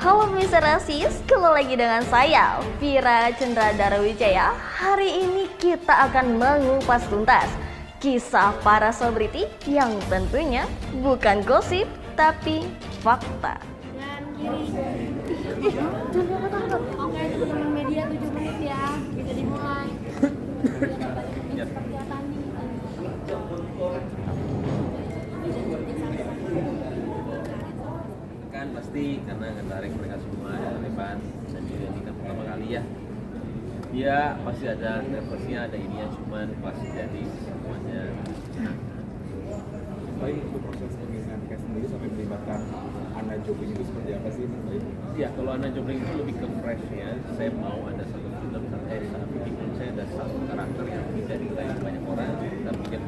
Halo Mr. Rasis, kembali lagi dengan saya, Vira Cendradara Wijaya. Hari ini kita akan mengupas tuntas kisah para selebriti yang tentunya bukan gosip, tapi fakta. Dan kiri. Oke, teman-teman media 7 menit ya, bisa dimulai. Seperti Tani. Kan pasti karena ngetarik mereka semua dari depan sendiri ini kan pertama kali ya. Dia pasti ada nervousnya, ada ininya, cuman pasti jadi semuanya. Baik, untuk proses pemilihan cast sendiri sampai melibatkan Anna Jobling itu seperti apa sih, Mas Baik? Ya, kalau Anna Jobling itu lebih ke fresh ya. Saya mau ada satu film, satu bikin saya ada satu karakter yang tidak diketahui banyak orang, tapi dia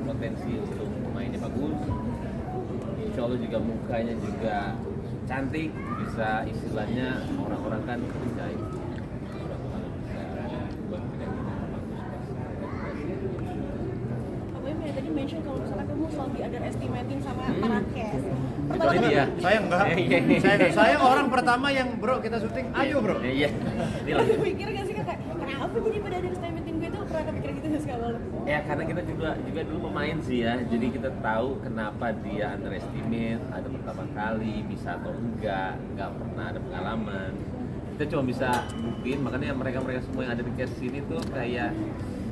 potensi untuk mainnya bagus. Insya Allah juga mukanya juga cantik, bisa istilahnya orang-orang kan percaya. Tadi mention kalau misalnya kamu selalu di underestimating sama para cast. Kecuali dia. Saya enggak. Saya orang pertama yang bro kita syuting, ayo bro. Iya. Ini lah. Mikir gak sih kakak, kenapa jadi pada underestimating gue tuh pernah kepikir gitu gak sih awal? Ya karena kita juga dulu pemain sih ya, jadi kita tahu kenapa dia underestimate, ada pertama kali bisa atau enggak pernah ada pengalaman. Kita cuma bisa buktiin, makanya mereka semua yang ada di cast sini tuh kayak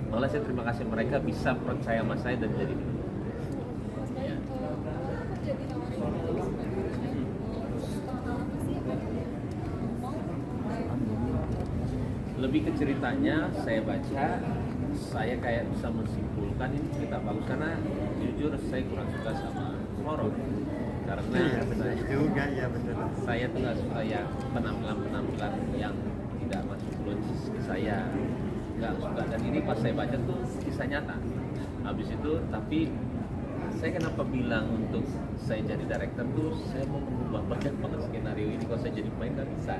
malah saya terima kasih mereka bisa percaya sama saya dan jadi ya. Lebih ke ceritanya saya baca, saya kayak bisa menyimpulkan ini cerita bagus karena jujur saya kurang suka sama horor karena Juga ya betul. saya tuh nggak suka yang penampilan yang tidak masuk logis ke saya, nggak suka. Dan ini pas saya baca tuh kisah nyata. Habis itu tapi saya kenapa bilang untuk saya jadi director tuh saya mau mengubah banyak banget skenario ini. Kalau saya jadi pemain nggak bisa.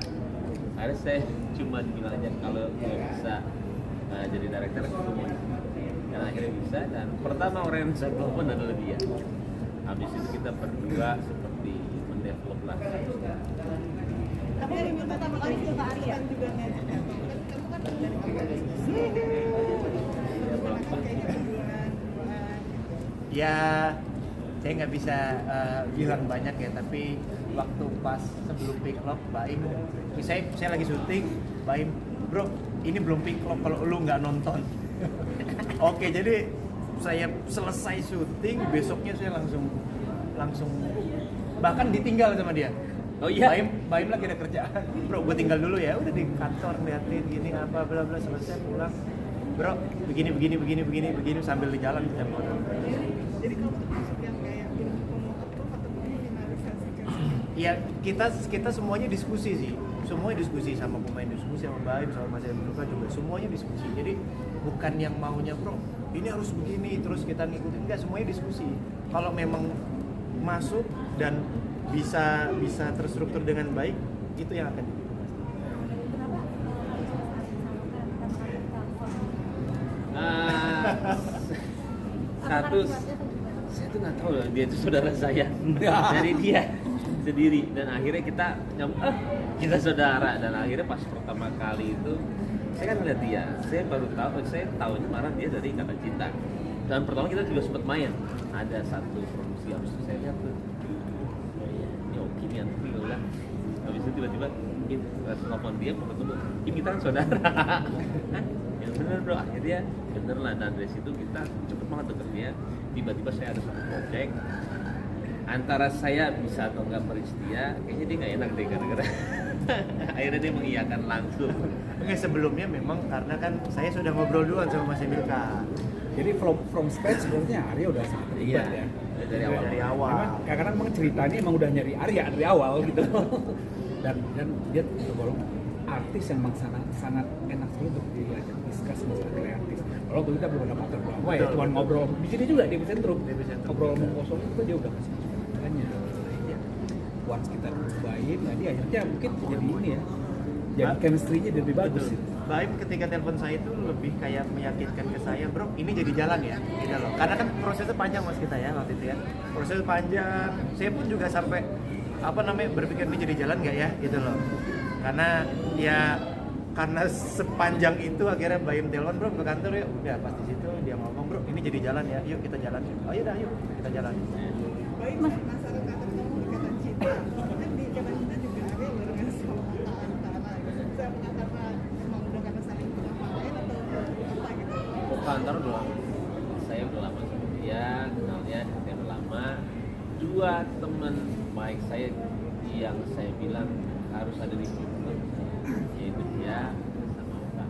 Akhirnya saya cuma bilang aja kalau bisa jadi director itu mau. Dan akhirnya bisa, dan pertama orang yang saya telepon adalah dia. Habis itu kita berdua seperti mendevelop lah. Tapi yang pertama kali ke Arya juga nggak? Kamu kan dari Ya saya nggak bisa bilang banyak ya, tapi waktu pas sebelum pick lock, Baim, saya lagi syuting, Baim, bro, ini belum pick lock kalau lu nggak nonton. Oke, jadi saya selesai syuting, besoknya saya langsung bahkan ditinggal sama dia. Oh iya? Baim lagi ada kerjaan, bro, gue tinggal dulu ya, udah di kantor liatin gini apa bla bla, selesai pulang, bro, begini sambil di jalan kita foto. Jadi kamu tuh masuk yang kayak mau approve atau finalisasi? Ya kita semuanya diskusi sih, semuanya diskusi sama pemain, diskusi sama Baim, sama Mas Emruka juga, semuanya diskusi. Jadi bukan yang maunya bro, ini harus begini terus kita ngikutin, enggak, semuanya diskusi. Kalau memang masuk dan bisa terstruktur dengan baik, itu yang akan dibahas. Satu, saya tuh nggak tahu loh, dia itu saudara saya dari dia sendiri, dan akhirnya kita saudara. Dan akhirnya pas pertama kali itu saya kan ngeliat dia, saya baru tahu, saya tahunya marah dia dari Ikatan Cinta. Dan pertama kita juga sempat main, ada satu produksi, habis itu saya lihat tuh ini oke nih yang bilang, habis itu tiba-tiba telepon dia, ketemu, ini kita kan saudara. Yang bener bro, akhirnya bener lah. Dan dari situ kita cepet banget bekerja. Tiba-tiba saya ada satu project, antara saya bisa atau enggak Peristia, kayaknya dia nggak enak deh gara-gara akhirnya dia mengiyakan langsung. Oke, sebelumnya memang karena kan saya sudah ngobrol duluan sama Mas Emilka. Jadi from scratch sebenarnya Arya udah sangat terlibat ya. Dari awal. Dari awal. Karena memang ceritanya emang udah nyari Arya dari awal gitu. dan dia tergolong artis yang memang sangat enak sekali untuk diajak discuss masalah kreatif. Kalau kita belum ada partner berapa ya, cuma ngobrol di sini juga di Epicentrum. Ngobrol mau kosong itu dia udah kasih masukannya. Once kita cobain, nah dia akhirnya mungkin jadi ini ya, jadi chemistry-nya lebih bagus. Baim ketika telepon saya itu lebih kayak meyakinkan ke saya, bro, ini jadi jalan ya, gitu loh. Karena kan prosesnya panjang mas kita ya waktu itu ya, prosesnya panjang. Saya pun juga sampai berpikir ini jadi jalan nggak ya gitu loh. Karena sepanjang itu akhirnya Baim telepon, bro ke kantor ya, udah pas di situ dia ngomong, bro ini jadi jalan ya, yuk kita jalan. Oh iya dah, yuk kita jalan. Baik, penasaran kata kamu ikatan cinta. Kan di ikatan cinta juga ada yang luar biasa antara gitu. Bisa karena emang udah karena saling kenal lain atau apa gitu? Kantor doang. Saya udah lama sama dia, kenalnya saya udah lama. Dua teman baik saya yang saya bilang harus ada di film, yaitu dia sama Oka.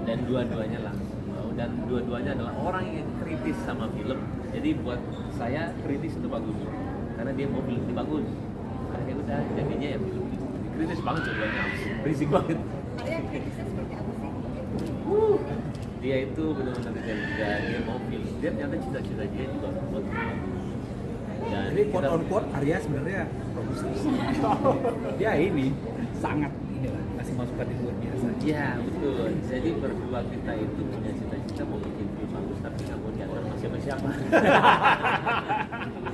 Dan dua-duanya langsung mau, dan dua-duanya adalah orang yang kritis sama film. Jadi buat saya kritis itu bagus, karena dia mau film ini bagus. Karena ya udah jadinya ya film ini kritis banget dua-duanya, berisik banget. Arya kritisnya seperti apa sih? Dia itu benar-benar dia mau film, dia ternyata cita-cita dia juga buat film. Dan Jadi quote on quote Arya sebenarnya produser. Dia ini sangat inilah kasih masukan yang luar biasa. Iya betul. Jadi berdua kita itu punya cita-cita mau bikin film bagus, tapi nggak mau diantar sama siapa-siapa.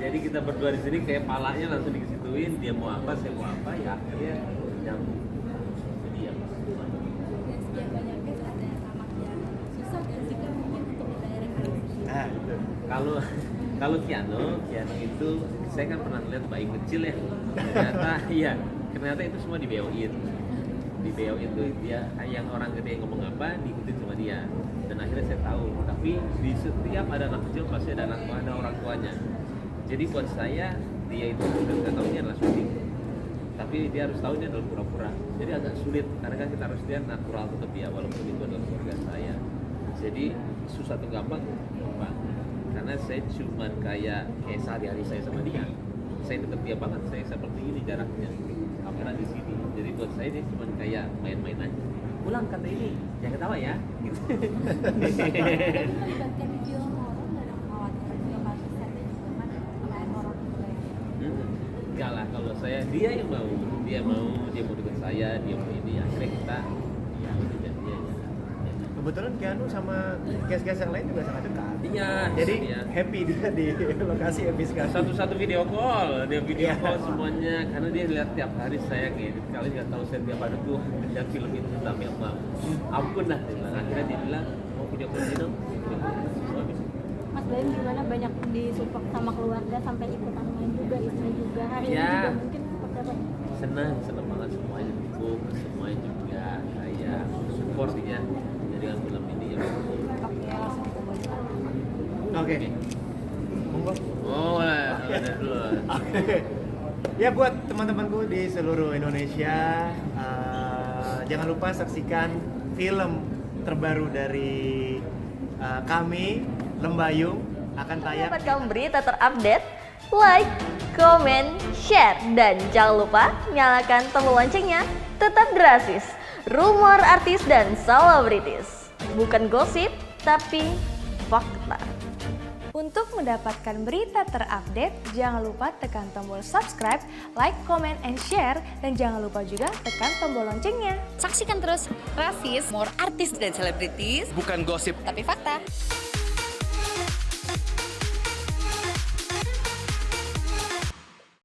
Jadi kita berdua di sini kayak palanya langsung dikesituin, dia mau apa, saya mau apa, ya akhirnya nyambung. Jadi ya. Dan sekian banyak guys, ada yang sama yang susah dan juga mungkin untuk direct langsung. Nah gitu. Kalau Keanu itu saya kan pernah lihat bayi kecil ya. Ternyata itu semua dibeoin. Dibeoin tuh dia yang orang gede ngomong apa diikutin sama dia. Dan akhirnya saya tahu. Tapi di setiap ada anak kecil pasti ada orang tuanya. Jadi buat saya dia itu udah nggak tahu ini adalah syuting. Tapi dia harus tahu ini adalah pura-pura. Jadi agak sulit karena kan kita harus lihat natural tetap ya walaupun itu adalah keluarga saya. Jadi susah atau gampang. Karena saya cuma kayak sehari-hari saya sama dia, saya deket dia banget, saya seperti ini jaraknya, kamera di sini, jadi buat saya dia cuma kayak main-main aja. Ulang kata ini, jangan ketawa ya. Gitu. Melibatkan di film horor nggak ada kekhawatiran juga pasti setnya juga kan main horor juga ya. Enggak lah, kalau saya dia yang mau, dia mau deket saya, dia mau ini, akhirnya kita ya udah jadinya ya. Kebetulan Keanu sama guys-guys yang lain juga sangat dekat. Iya. Jadi iya. happy dia di lokasi Episkasi. Satu-satu video call, dia video Iya. call semuanya karena dia lihat tiap hari saya kayak kali nggak tahu saya tiap hari tuh lihat film itu tentang Vietnam. Ampun lah dia bilang. Akhirnya dia bilang mau video call ini dong. Mas Baim gimana banyak disupport sama keluarga sampai ikutan main juga, istri juga, hari ini Ya. juga mungkin seperti apa? Senang banget semuanya dukung, semuanya juga kayak support dia dari film ini ya. Oke, langsung kita mulai. Oke. Monggo. Oh, ada dulu. Oke. Ya buat teman-temanku di seluruh Indonesia, jangan lupa saksikan film terbaru dari kami, Lembayung, akan tayang. Dapatkan berita terupdate, like, komen, share, dan jangan lupa nyalakan tombol loncengnya. Tetap Drasis, rumor artis dan selebritis. Bukan gosip, tapi fakta. Untuk mendapatkan berita terupdate, jangan lupa tekan tombol subscribe, like, comment, and share, dan jangan lupa juga tekan tombol loncengnya. Saksikan terus Rasis, more artis dan selebritis, Bukan gosip. tapi fakta.